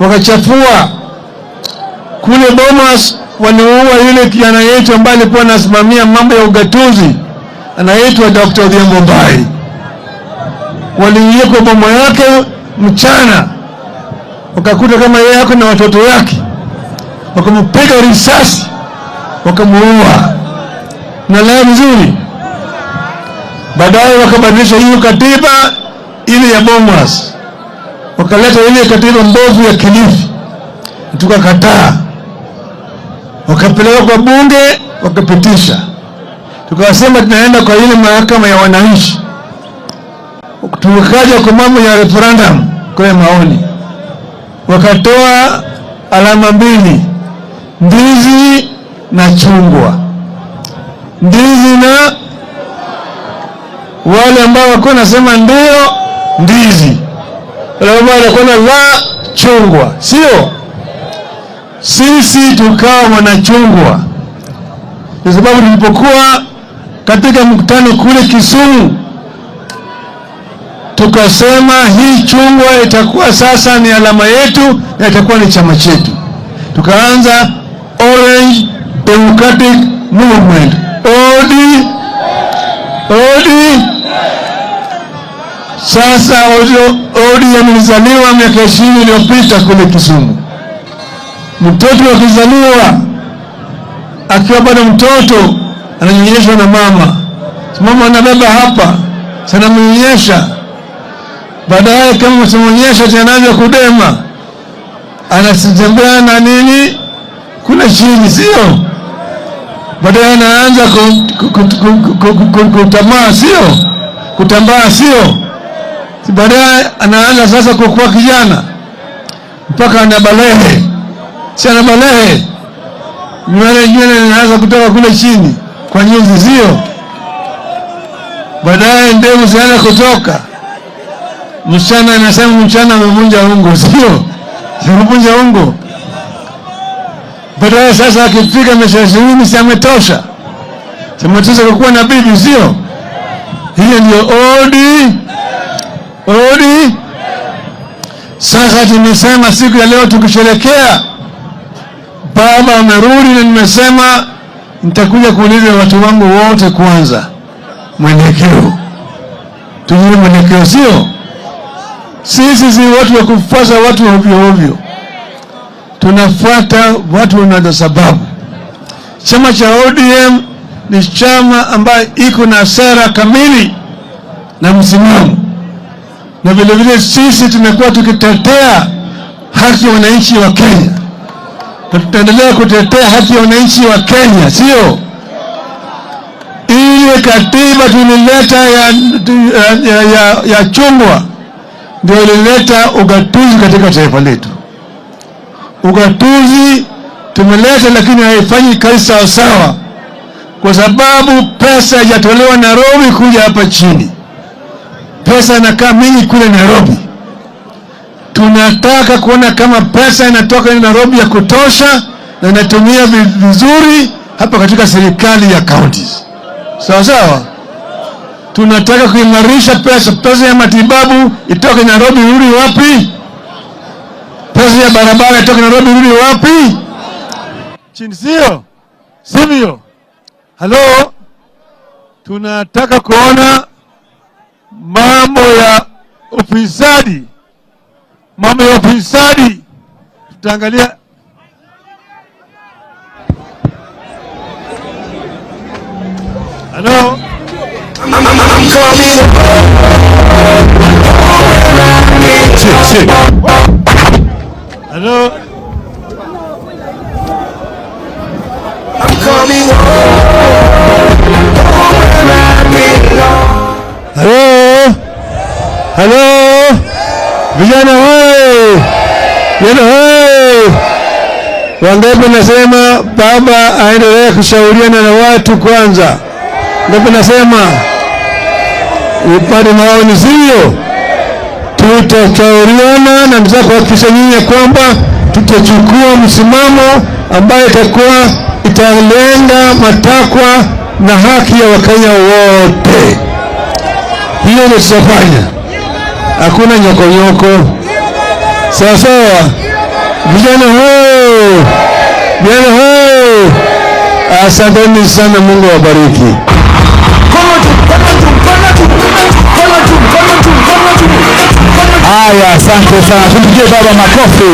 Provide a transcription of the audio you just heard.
wakachafua kule Bomas. Waliua yule kijana yetu ambaye alikuwa anasimamia mambo ya ugatuzi, anaitwa Dr. Odhiambo Mbai. Waliingia kwa boma yake mchana, wakakuta kama yeye yako na watoto wake, wakampiga risasi, wakamuua. Na leo mzuri, baadaye wakabadilisha hiyo katiba ile ya Bomas, wakaleta ile katiba mbovu ya Kilifi, tukakataa. Wakapeleka kwa bunge, wakapitisha. Tukasema tunaenda kwa ile mahakama ya wananchi. Tukaja kwa mambo ya referendum kwa maoni. Wakatoa alama mbili, ndizi na chungwa. Ndizi na wale ambao wako nasema ndio ndizi, wale ambao wako na la chungwa, sio? Sisi tukawa wanachungwa, kwa sababu tulipokuwa katika mkutano kule Kisumu, tukasema hii chungwa itakuwa sasa ni alama yetu na itakuwa ni chama chetu. Tukaanza Orange Democratic Movement, ODM. Sasa ODM ilizaliwa miaka 20 iliyopita kule Kisumu. Mtoto akizaliwa akiwa bado mtoto ananyonyeshwa na mama. Mama anabeba hapa, sana mnyonyesha. Baadaye kama msimuonyesha anaanza kudema. Anasitembea na nini? Kuna chini, sio? Baadaye anaanza kutamaa, sio? Kutambaa, sio? Baadaye anaanza sasa kukua kijana mpaka anabalehe. Si anabalehe, nywele inaanza kutoka kule chini kwa nyuzi, sio? Baadaye ndevu zinaanza kutoka. Msichana anasema mchana amevunja ungo, sio? Amevunja ungo. Baadaye sasa akifika miaka 20 si ametosha. Simetosha kuwa na bibi, sio? Hiyo ndio ODM. Sasa tumesema siku ya leo tukisherehekea baba amerudi, na nimesema nitakuja kuuliza watu wangu wote kwanza mwelekeo. Tujue mwelekeo, sio? Sisi si watu wa kufuata watu ovyo ovyo. Tunafuata watu na sababu. Chama cha ODM ni chama ambayo iko na sera kamili na msimamo. Na vile vile sisi tumekuwa tukitetea haki ya wananchi wa Kenya. Tutaendelea kutetea haki ya wananchi wa Kenya, sio? Ile katiba tulileta ya chungwa ndio ilileta ugatuzi katika taifa letu. Ugatuzi tumeleta, lakini haifanyi kazi sawa sawa, kwa sababu pesa haijatolewa Nairobi kuja hapa chini. Pesa inakaa mingi kule Nairobi. Tunataka kuona kama pesa inatoka Nairobi ya kutosha na inatumia vizuri hapa katika serikali ya counties. Sawa sawa? Tunataka kuimarisha pesa ya matibabu itoke Nairobi irudi wapi? Pesa ya barabara itoke Nairobi irudi wapi? Chini, sio? Sivyo? Halo? Tunataka kuona mambo ya ufisadi. Mambo ya ufisadi tutaangalia. Hello? Hello? Hello? Hello? Vijana wewe! Vijana wewe! Wangapi nasema baba aendelee kushauriana na watu kwanza? Wangapi nasema upande maoni, sio? Tutashauriana na mzako kuhakikisha nyinyi kwamba tutachukua msimamo ambayo italenga matakwa na haki ya Wakenya wote. Hiyo ndio tutafanya. Hakuna nyoko. Sawa sawa. Vijana hoo! Vijana hoo! Asanteni sana, Mungu awabariki. Haya, asante sana. Tumpigie baba makofi.